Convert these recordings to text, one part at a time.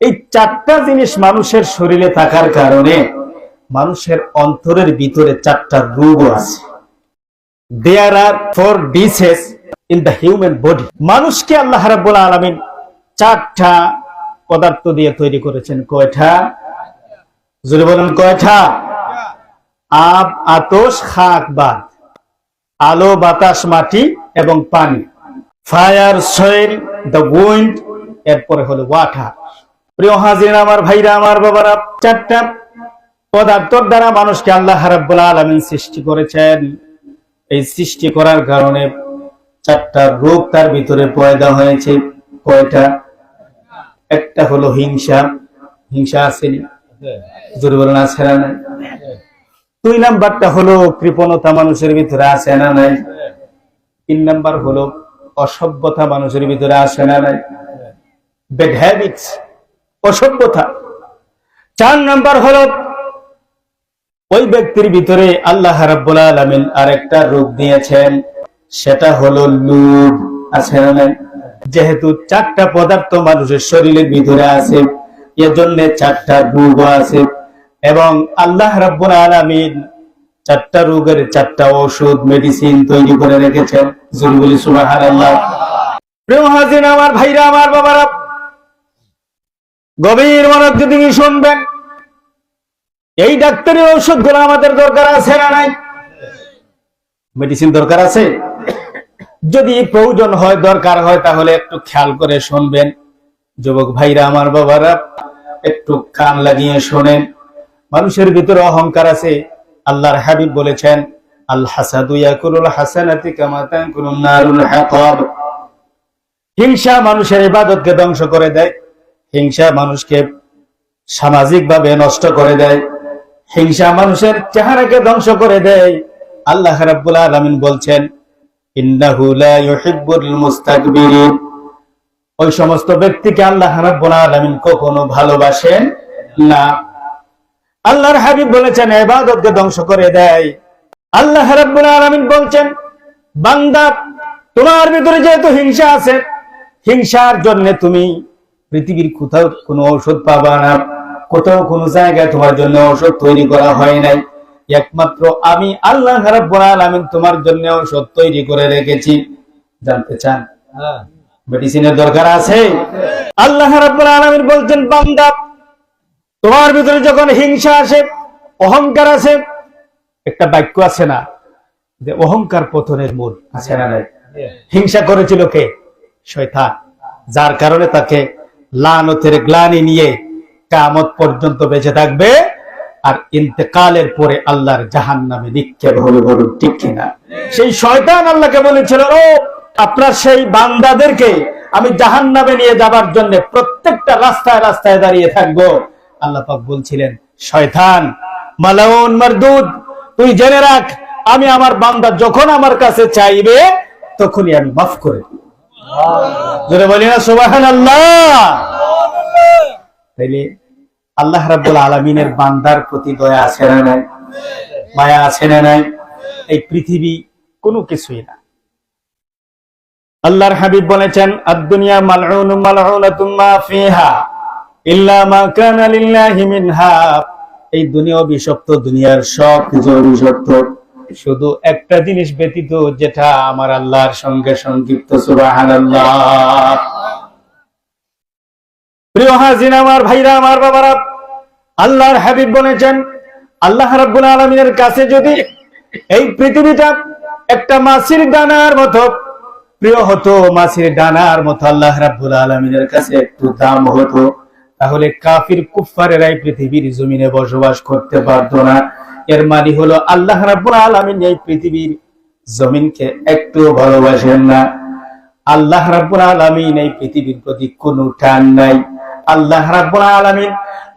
এই চারটা জিনিস মানুষের শরীরে থাকার কারণে মানুষের অন্তরের ভিতরে চারটা রোগ আছে। There are 4 diseases in the human body. মানুষকে আল্লাহ রাব্বুল আলামিন চারটা পদার্থ দিয়ে তৈরি করেছেন। কয়টা? জোরে বলুন, কয়টা? আব, আতশ, খাক, বাদ। আলো, বাতাস, মাটি এবং পানি। ফায়ার, সয়েল, দ্য উইন্ড, এরপরে হলো ওয়াটার। প্রিয় হাজির আমার ভাইরা, আমার বাবারা, চারটা পদার্থের দ্বারা মানুষকে আল্লাহ রাব্বুল আলামিন সৃষ্টি করেছেন। এই সৃষ্টি করার কারণে চারটা রোগ তার ভিতরে পয়দা হয়েছে। কয়টা? একটা হলো হিংসা। হিংসা আসেনি? জোরে বলেন, আছে না নাই? 2 নাম্বারটা হলো কৃপণতা, মানুষের ভিতরে আছে না নাই? 3 নাম্বার হলো অসভ্যতা, মানুষের ভিতরে আছে না নাই? ব্যাড হ্যাবিটস, অসভ্যতা। 4 নাম্বার হলো ওই ব্যক্তির ভিতরে আল্লাহ রাব্বুল আলামিন আরেকটা রোগ দিয়েছেন, সেটা হলো লোভ। আছে না নাই? যেহেতু চারটা পদার্থ মানুষের শরীরের ভিতরে আছে, এজন্য চারটা রোগ আছে এবং আল্লাহ রাব্বুল আলামিন চারটা রোগের চারটা ওষুধ, মেডিসিন তৈরি করে রেখেছেন। জোরে বলি সুবহানাল্লাহ। প্রিয় হাজির আমার ভাইরা, আমার বাবারা, গভীর মনোযোগ দিয়ে শুনবেন। এই ডাক্তারি ঔষধগুলো আমাদের দরকার আছে না নাই? মেডিসিন দরকার আছে। যদি প্রয়োজন হয়, দরকার হয়, তাহলে একটু খেয়াল করে শুনবেন। যুবক ভাইরা, আমার বাবারা, একটু কান লাগিয়ে শোনেন। মানুষের ভিতরে অহংকার আছে। আল্লাহর হাবিব বলেছেন, আল হাসাদু ইয়াকুলুল হাসানাতি কামা তাকুলুন নারুল হাতাব। হিংসা মানুষের ইবাদতকে ধ্বংস করে দেয়। হিংসা মানুষকে সামাজিকভাবে নষ্ট করে দেয়। হিংসা মানুষের চেহারাকে ধ্বংস করে দেয়। আল্লাহ রাব্বুল আলামিন বলছেন, ইন্নাহু লা ইউহিব্বুল মুস্তাকবিরিন। ওই সমস্ত ব্যক্তিকে আল্লাহ রাব্বুল আলামিন কখনো ভালোবাসেন না। আল্লাহর হাবিব বলেছেন, ইবাদতকে ধ্বংস করে দেয়। আল্লাহ রাব্বুল আলামিন বলছেন, বান্দা, তোমার ভিতরে যেহেতু হিংসা আছে, হিংসার জন্য তুমি পৃথিবীর কোথাও কোনো ঔষধ পাবা না। কোথাও কোনো জায়গায় তোমার জন্য ঔষধ তৈরি করা হয় নাই। একমাত্র আমি আল্লাহ রাব্বুল আলামিন তোমার জন্য ঔষধ তৈরি করে রেখেছি। জানতে চান মেডিসিনের দরকার আছে? আল্লাহ রাব্বুল আলামিন বলছেন, বান্দা, তোমার ভিতরে যখন হিংসা আসে, অহংকার আছে, একটা বাক্য আছে না যে অহংকার পতনের মূল? আছে না নাই? হিংসা করেছিল কে? শয়তান। যার কারণে তাকে লানতের গ্লানি নিয়ে কিয়ামত পর্যন্ত বেঁচে থাকবে আর ইন্তেকালের পরে আল্লাহর জাহান্নামে নিক্ষেপ হবে। বলুন ঠিক কিনা? সেই শয়তান আল্লাহকে বলেছিল, ও আপনার সেই বান্দাদেরকে আমি জাহান্নামে নিয়ে যাবার জন্য প্রত্যেকটা রাস্তায় রাস্তায় দাঁড়িয়ে থাকবো। আল্লাহ পাক বলছিলেন, শয়তান, মালাউন মারদুদ, তুই জেনে রাখ, আমি আমার বান্দা যখন আমার কাছে চাইবে তখনই আমি মাফ করে দেব। জোরে বলি না সুবহানাল্লাহ। তাইলে আল্লাহ রাব্বুল আলামিনের বান্দার প্রতি দয়া আছে না নাই? মায়া আছে না নাই? এই পৃথিবী কোনো কিছুই না। আল্লাহর হাবিব বলেছেন, আদ-দুনিয়া মালউনুম মালউনাতুম মা ফিহা ইল্লা মা কানা লিল্লাহি মিনহা। এই দুনিয়া অভিশপ্ত, দুনিয়ার সব কিছু অভিশপ্ত, শুধু একটা জিনিস ব্যতীত, যেটা আমার আল্লাহর সঙ্গে সংযুক্ত। সুবহানাল্লাহ। প্রিয় হাজির আমার ভাইরা, আমার বাবারা, আল্লাহর হাবিব বলেছেন, আল্লাহ রাব্বুল আলামিনের কাছে যদি এই পৃথিবীটা একটা মাছির দানার মতো প্রিয় হতো, মাছির দানার মতো আল্লাহ রাব্বুল আলামিনের কাছে একটু দাম হতো, তাহলে কাফির কুফফারেরা এই পৃথিবীর জমিনে বসবাস করতে পারত না। এর মানে হলো আল্লাহ রাব্বুল আলামিন এই পৃথিবীর জমিনকে একটু ভালোবাসেন না। আল্লাহ রাব্বুল আলামিন এই পৃথিবীর প্রতি কোনো টান নাই। আল্লাহ রাব্বুল আলামিন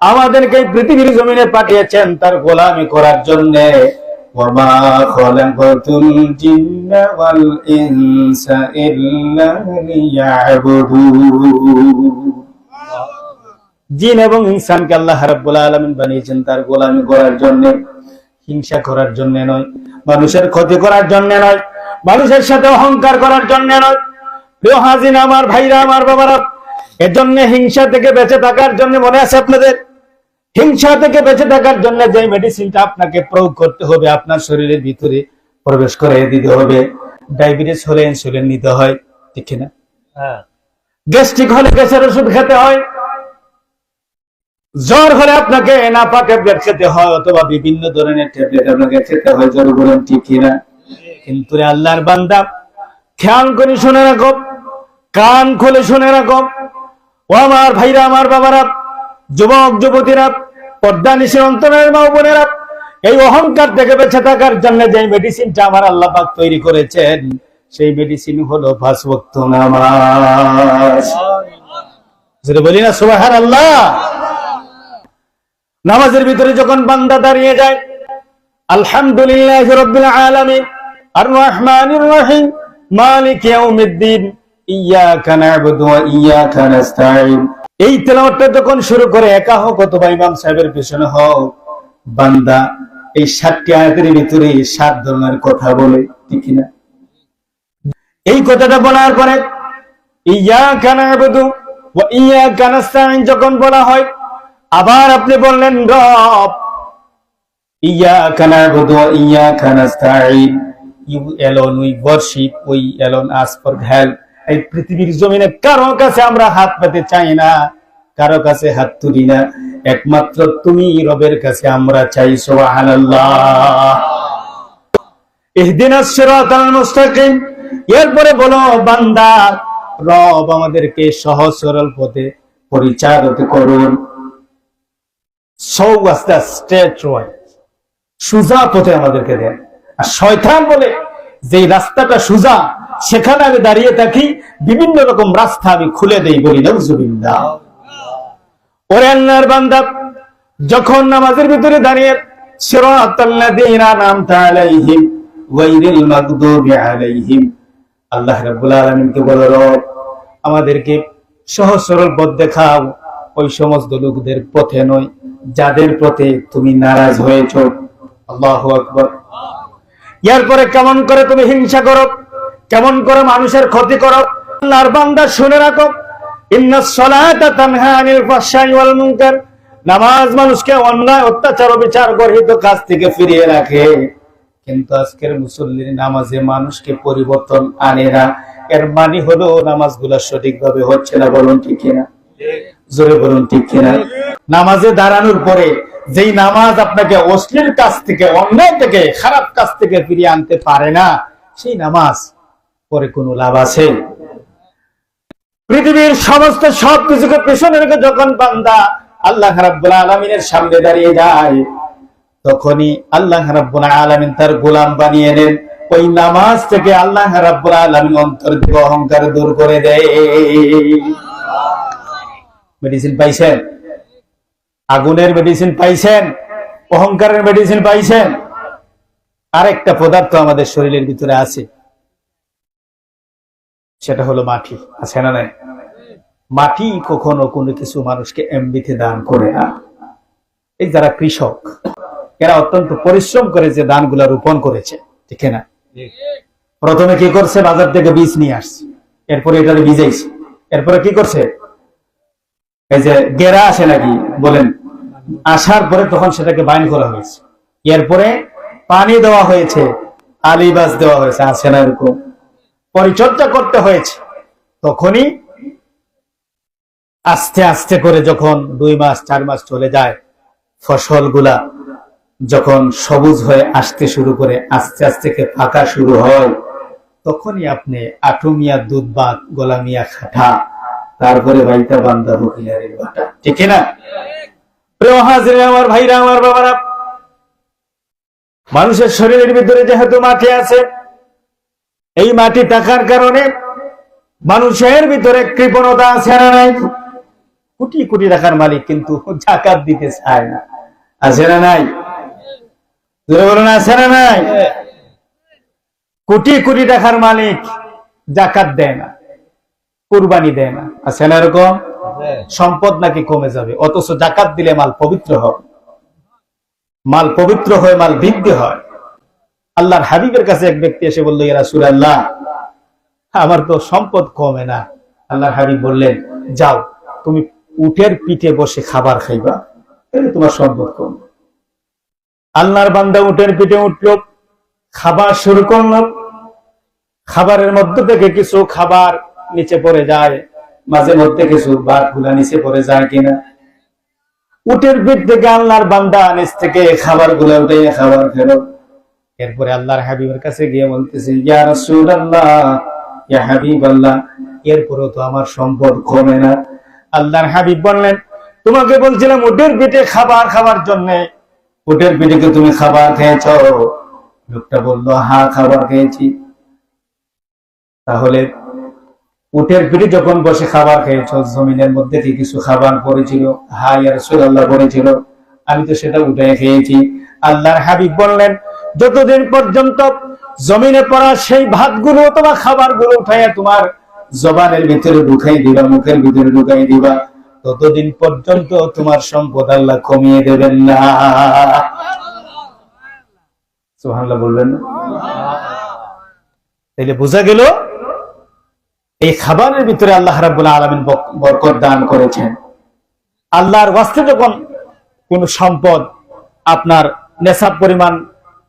আমাদেরকে পৃথিবীর জমিনে পাঠিয়েছেন তার গোলামি করার জন্য। ওয়ামা খালাকাতুল জিন্না ওয়াল ইনসা ইল্লা লিয়াবুদুন। জিন এবং ইনসানকে আল্লাহ রাব্বুল আলামিন বানিয়েছেন তার গোলামি করার জন্য, হিংসা করার জন্য নয়, মানুষের ক্ষতি করার জন্য নয়, মানুষের সাথে অহংকার করার জন্য নয়। প্রিয় হাজির আমার ভাইরা, আমার বাবারা, এজন্য হিংসা থেকে বেঁচে থাকার জন্য, মনে আছে আপনাদের, হিংসা থেকে বেঁচে থাকার জন্য যে মেডিসিনটা আপনাকে প্রয়োগ করতে হবে, আপনার শরীরের ভিতরে প্রবেশ করে দিতে হবে। ডায়াবেটিস হলে ইনসুলিন নিতে হয়, ঠিক না? গ্যাস্ট্রিক হলে গ্যাসের ওষুধ খেতে হয়, জ্বর হলে আপনাকে নাপা ট্যাবলেট খেতে হয়, অথবা বিভিন্ন ধরনের ট্যাবলেট আপনাকে খেতে হয়। জ্বর বলেন ঠিক কিনা? কিন্তু আল্লাহর বান্দা, খেয়াল করে শুনে রাখো, কান খুলে শুনে রাখো, ও আমার ভাইরা, আমার বাবারা, যুবক যুবতীরা, পর্দা নিশে অন্তরের মা বোনেরা, এই অহংকার থেকে বেঁচে থাকার জন্য যে মেডিসিনটা আমার আল্লাহ পাক তৈরি করেছেন, সেই মেডিসিন হলো 5 ওয়াক্ত নামাজ। যদি বলি না সুবহানাল্লাহ। নামাজের ভিতরে যখন বান্দা দাঁড়িয়ে যায়, আলহামদুলিল্লাহি রাব্বিল আলামিন আর রহমানির রহিম মালিক ইয়াউমিদ্দিন ইয়াকা না'বুদু ওয়া ইয়াকা নাস্তাঈন, এই তেলাওয়াতটা যখন শুরু করে, একা হোক অথবা ইমাম সাহেবের পিছনে হোক, বান্দা এই 7টি আয়াতের ভিতরে 7 ধরনের কথা বলে, ঠিক না? এই কথাটা বলার পরে ইয়াকা না'বুদু ওয়া ইয়াকা নাস্তাঈন যখন বলা হয়, আবার আপনি বললেন রব, ইয়াকা না'বুদু ওয়া ইয়াকা নাস্তাঈন, you alone we worship, we alone ask for help. এই পৃথিবীর জমিনে কারো কাছে আমরা হাত পেতে চাই না, কারো কাছে হাত তুলি না, একমাত্র তুমি রবের কাছে আমরা চাই। সুবহানাল্লাহ। ইহদিনাস সিরাতাল মুস্তাকিম। এরপরে বলো, বান্দা, রব আমাদেরকে সহজ সরল পথে পরিচালিত করুন। সোজা পথে আমাদেরকে দেন। আর শয়তান বলে যে রাস্তাটা সোজা, সেখানে আমি দাঁড়িয়ে থাকি, বিভিন্ন রকম রাস্তা আমি খুলে দেই, বলি নাউজুবিল্লাহ। ওরে আল্লাহর বান্দা, যখন নামাজের ভিতরে দাঁড়িয়ে সিরাতাল্লাযীনা আন'আমতা আলাইহিম গায়রিল মাগদুবি আলাইহিম, আল্লাহ রাব্বুল আলামিনকে বলো, রব আমাদেরকে সহজ সরল পথ দেখাও, ওই সমস্ত লোকদের পথে নয় যাদের পথে তুমি নারাজ হয়েছো। আল্লাহু আকবার। এরপরে কেমন করে তুমি হিংসা করো, কেমন করে মানুষের ক্ষতি করো। আল্লাহর বান্দা শুনে রাখো, ইন্নাস সালাতা তানহা আনিল ফাহশাই ওয়াল মুনকার, নামাজ মানুষকে অন্যায়, অত্যাচার, বিচার, গর্হিত কাজ থেকে ফিরিয়ে রাখে। কিন্তু আজকের মুসল্লির নামাজে মানুষকে পরিবর্তন আনে না। এর মানে হলো নামাজগুলো সঠিকভাবে হচ্ছে না। বলুন ঠিক কিনা? জোরে বলুন ঠিক কিনা? নামাজে দাঁড়ানোর পরে যেই নামাজ আপনাকে অশ্লীল কাজ থেকে, অন্যায় থেকে, খারাপ কাজ থেকে ফিরিয়ে আনতে পারে না, সেই নামাজ পরে কোনো লাভ আছে? পৃথিবীর সমস্ত সবকিছুকে পেছনে রেখে যখন বান্দা আল্লাহ রাব্বুল আলামিনের সামনে দাঁড়িয়ে যায়, তখনই আল্লাহ রাব্বুল আলামিন তার গোলাম বানিয়ে নেন। ওই নামাজ থেকে আল্লাহ রাব্বুল আলামিন অন্তর থেকে অহংকার দূর করে দেয়। মেডিসিন পাইছেন? আগুনের মেডিসিন পাইছেন? অহংকারের মেডিসিন পাইছেন? আরেকটা পদার্থ আমাদের শরীরের ভিতরে আছে, সেটা হলো মাটি। আছে না নাই? মাটি কখনো কোনো কিছু মানুষকে এমনিতে দান করে না। এই যারা কৃষক, এরা অত্যন্ত পরিশ্রম করে যে ধানগুলা রোপণ করেছে, ঠিক না? প্রথমে কি করছে? বাজার থেকে বীজ নিয়ে আসছে, এরপরে এটা ভিজাইছে, এরপরে কি করছে? এই যে গেরা আসে নাকি বলেন, আসার পরে তখন সেটাকে বাইন করা হয়েছে, এরপরে পানি দেওয়া হয়েছে, আলিবাস দেওয়া হয়েছে, আছে না এরকম? পরিচর্যা করতে হয়েছে। তখনই আস্তে আস্তে করে যখন 2 মাস 4 মাস চলে যায়, ফসলগুলা যখন সবুজ হয়ে আসতে শুরু করে, আস্তে আস্তে পাকা শুরু হয়, তখনই আপনি আটুমিয়া দুধ ভাত, গোলামিয়া খাটা, তারপরে ভাইটা বান্দা বকিলারের বাটা, ঠিক না? প্রিয় হাজির, আমার ভাইরা, আমার বাবারা, মানুষের শরীরের ভিতরে যেহেতু মাটি আছে, এই মাটি থাকার কারণে মানুষের ভিতরে কৃপণতা আছে না নাই? কোটি কোটি টাকার মালিক কিন্তু যাকাত দিতে চায় না, আছে না নাই? বলুন, আছে না নাই? কোটি কোটি টাকার মালিক যাকাত দেয় না, কুরবানি দেয় না, আছে না এরকম? সম্পদ নাকি কমে যাবে, অথচ যাকাত দিলে মাল পবিত্র হয়, মাল পবিত্র হয়ে মাল বৃদ্ধি হয়। আল্লাহর হাবিবের কাছে এক ব্যক্তি এসে বলল, ইয়া রাসূলুল্লাহ, আমার তো সম্পদ কমে না, আল্লাহর হাবিব বললেন, যাও তুমি উটের পিঠে বসে খাবার খাইবা, তাহলে তোমার সম্পদ কম। আল্লাহর বান্দা উটের পিঠে উঠল, খাবার শুরু করল। খাবারের মধ্যে থেকে কিছু খাবার নিচে পড়ে যায়, মাঝে মধ্যে কিছু ভাত গুলা নিচে পড়ে যায় কিনা। উটের পিঠ থেকে আল্লাহর বান্দা নিচ থেকে খাবার গুলা উঠে খাবার খেলো। এরপরে আল্লাহর হাবিবের কাছে গিয়ে বলতেছে, ইয়া রাসূলুল্লাহ, ইয়া হাবিবাল্লাহ, এরপরেও তো আমার সম্পদ কমে না। আল্লাহর হাবিব বললেন, তোমাকে বলছিলাম উটের পিঠে খাবার খাবার জন্য, উটের পিঠে কি তুমি খাবার খেয়েছ? লোকটা বলল, হ্যাঁ খাবার খেয়েছি। তাহলে উটের পিঠে যখন বসে খাবার খেয়েছ, জমিনের মধ্যে কি কিছু খাবার পড়েছিল? হ্যাঁ ইয়া রাসূলুল্লাহ পড়েছিল, আমি তো সেটা উঠে খেয়েছি। আল্লাহর হাবিব বললেন, যতদিন পর্যন্ত জমিনে পড়া সেই ভাতগুলো অথবা খাবারগুলো উঠাইয়া তোমার জবানের ভিতরে ঢুকাই দিবা, মুখের ভিতরে ঢুকাই দিবা, ততদিন পর্যন্ত তোমার সম্পদ আল্লাহ কমিয়ে দেবেন না। সুবহানাল্লাহ বলবেন না? তাইলে বোঝা গেল এই খাবারের ভিতরে আল্লাহ রাব্বুল আলামিন বরকত দান করেছেন। আল্লাহর ওয়াস্তে যখন কোন সম্পদ আপনার নেশাব পরিমাণ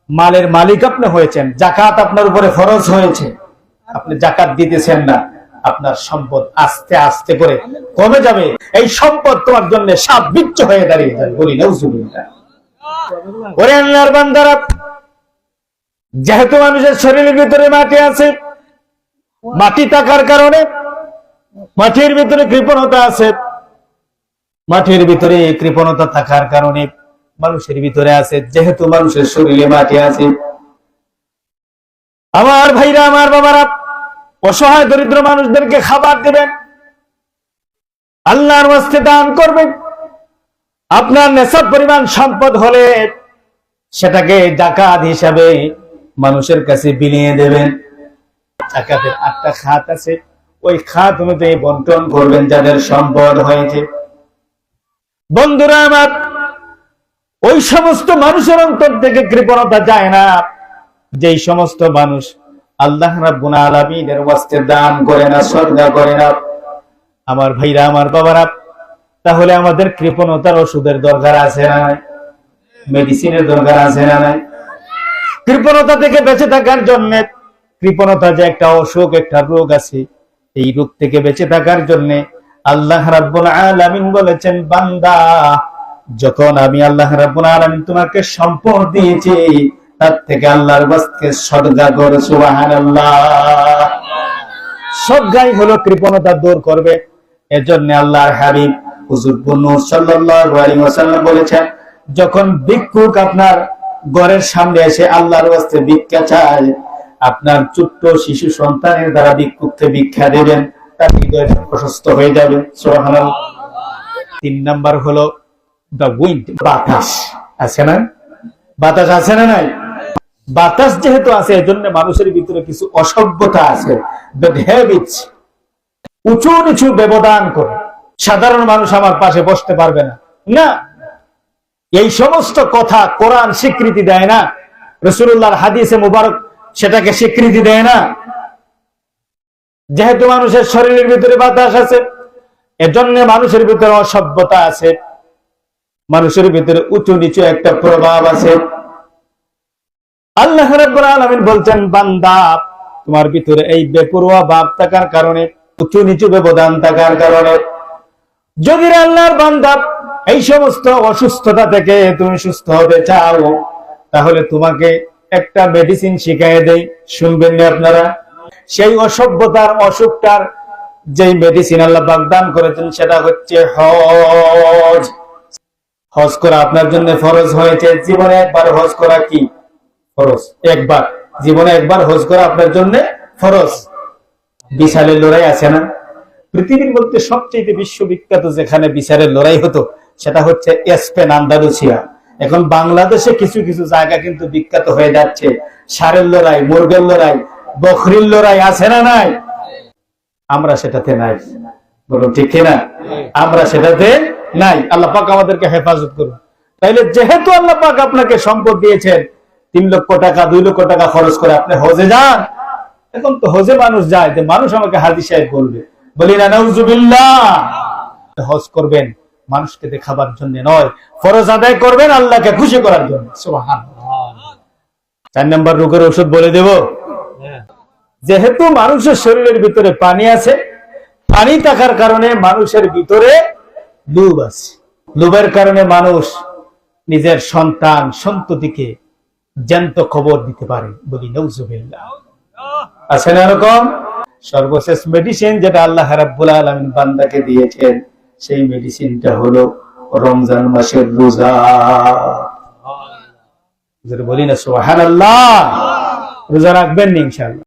মালের মালিক আপনি হয়েছেন, জাকাত আপনার উপরে ফরজ হয়েছে, আপনি জাকাত দিতেছেন না, আপনার সম্পদ আস্তে আস্তে করে কমে যাবে। এই সম্পদ তোমার জন্য সাপ বিচ্ছ হয়ে দাঁড়িয়ে যাবে। বলি নাউজুবিল্লাহ। ওরে আল্লাহর বান্দারা, যেহেতু মানুষের শরীরের ভিতরে মাটি আছে, মাটি থাকার কারণে মাটির ভিতরে কৃপণতা আছে, মাটির ভিতরে কৃপণতা থাকার কারণে মানুষের ভিতরে আছে, যেহেতু মানুষের শরীরে মাটি আছে, আমার ভাইরা, আমার বাবারা, অসহায় দরিদ্র মানুষদেরকে খাবার দেবেন, আল্লাহর ওয়াস্তে দান করবেন। আপনার নেশাব পরিমাণ সম্পদ হলে সেটাকে যাকাত হিসাবে মানুষের কাছে বিলিয়ে দেবেন। যাকাতের 8টা খাত আছে, ওই খাত অনুযায়ী বন্টন করবেন যাদের সম্পদ হয়েছে। বন্ধুরা আমার, ওই সমস্ত মানুষের অন্তর থেকে কৃপণতা যায় না যেই সমস্ত মানুষ আল্লাহ রাব্বুল আলামিনের ওয়াস্তে দান করে না, সদকা করে না। আমার ভাইরা, আমার বাবারা, তাহলে আমাদের কৃপণতার ওষুধের দরকার আছে না নাই? মেডিসিনের দরকার আছে না নাই? কৃপণতা থেকে বেঁচে থাকার জন্য, কৃপণতা যে একটা অসুখ, একটা রোগ আছে, এই রোগ থেকে বেঁচে থাকার জন্য আল্লাহ রাব্বুল আলামিন বলেছেন, বান্দা, যখন আমি আল্লাহ রাব্বুল আলামিন তোমাকে সম্পদ দিয়েছি, তার থেকে আল্লাহর ওয়াস্তে সদকা করো। সুবহানাল্লাহ। সদকাই হলো কৃপণতা দূর করবে। এজন্য আল্লাহর হাবিব হুজুর নূর সাল্লাল্লাহু আলাইহি ওয়াসাল্লাম বলেছেন, যখন ভিক্ষুক আপনার ঘরের সামনে এসে আল্লাহর ওয়াস্তে ভিক্ষা চায়, আপনার ছোট্ট শিশু সন্তানের দ্বারা ভিক্ষুককে ভিক্ষা দেবেন, তার হৃদয় প্রশস্ত হয়ে যাবে। সুবহানাল্লাহ। 3 নাম্বার হলো দ্য উইন্ড, বাতাস আছে না? বাতাস আছে না নাই? বাতাস যেহেতু আছে, এজন্য মানুষের ভিতরে কিছু অসভ্যতা আছে, ব্যাড হ্যাবিটস, উঁচু নিচু ব্যবধান করে। সাধারণ মানুষ আমার পাশে বসতে পারবে না, না, এই সমস্ত কথা কোরআন স্বীকৃতি দেয় না, রাসূলুল্লাহর হাদিসে মুবারক সেটাকে স্বীকৃতি দেয় না। যেহেতু মানুষের শরীরের ভিতরে বাতাস আছে, এজন্য মানুষের ভিতরে অসভ্যতা আছে, মানুষের ভিতরে উঁচু নিচু একটা প্রভাব আছে। আল্লাহ রাব্বুল আলামিন বলছেন, বান্দা, তোমার ভিতরে এই বেপরোয়া ভাব থাকার কারণে, উঁচু নিচু ব্যবধান থাকার কারণে, যদি আল্লাহর বান্দা এই সমস্ত অসুস্থতা থেকে তুমি সুস্থ হতে চাও, তাহলে তোমাকে একটা মেডিসিন শিখাই দেই, শুনবেন না আপনারা? সেই অসভ্যতার অসুখটার যেই মেডিসিন আল্লাহ বাগদান করেছেন, সেটা হচ্ছে হজ। হজ করা আপনার জন্য ফরজ হয়েছে। জীবনে একবার হজ করা কি ফরজ? একবার জীবনে একবার হজ করা আপনার জন্য ফরজ। বিচারের লড়াই আছে না? পৃথিবীর মধ্যে সবচেয়ে বিশ্ববিখ্যাত যেখানে বিচারের লড়াই হতো, সেটা হচ্ছে স্পেন, আন্দালুসিয়া। এখন বাংলাদেশে কিছু কিছু জায়গা কিন্তু বিখ্যাত হয়ে যাচ্ছে। ষাঁড়ের লড়াই, মুরগের লড়াই, বকরির লড়াই আছে না নাই? আমরা সেটাতে নাই। বলুন ঠিক কিনা? আমরা সেটাতে নাই। আল্লাহ পাক আমাদেরকে হেফাজত করুন। তাইলে যেহেতু আল্লাহ পাক আপনাকে সম্পদ দিয়েছেন, 3 লক্ষ টাকা 2 লক্ষ টাকা খরচ করে আপনি হজে যান। এখন তো হজে মানুষ যায়, যে মানুষ আমাকে হাজী সাহেব বলবে, বলি না নাউজুবিল্লাহ। হজ করবেন মানুষকে দেখাবার জন্য নয়, ফরজ আদায় করবেন আল্লাহকে খুশি করার জন্য। সুবহানাল্লাহ। 4 নম্বর রোগের ওষুধ বলে দেব। যেহেতু মানুষের শরীরের ভিতরে পানি আছে, পানি থাকার কারণে মানুষের ভিতরে লোভ আছে। লোভের কারণে মানুষ নিজের সন্তান সন্ততিকে জ্যান্ত খবর দিতে পারে। বলি নাউজুবিল্লাহ। আছে না এরকম? সর্বশেষ মেডিসিন যেটা আল্লাহ রাব্বুল আলামিন বান্দাকে দিয়েছেন, সেই মেডিসিনটা হলো রমজান মাসের রোজা। বলি না সুবহানাল্লাহ। রোজা রাখবেন ইনশাআল্লাহ।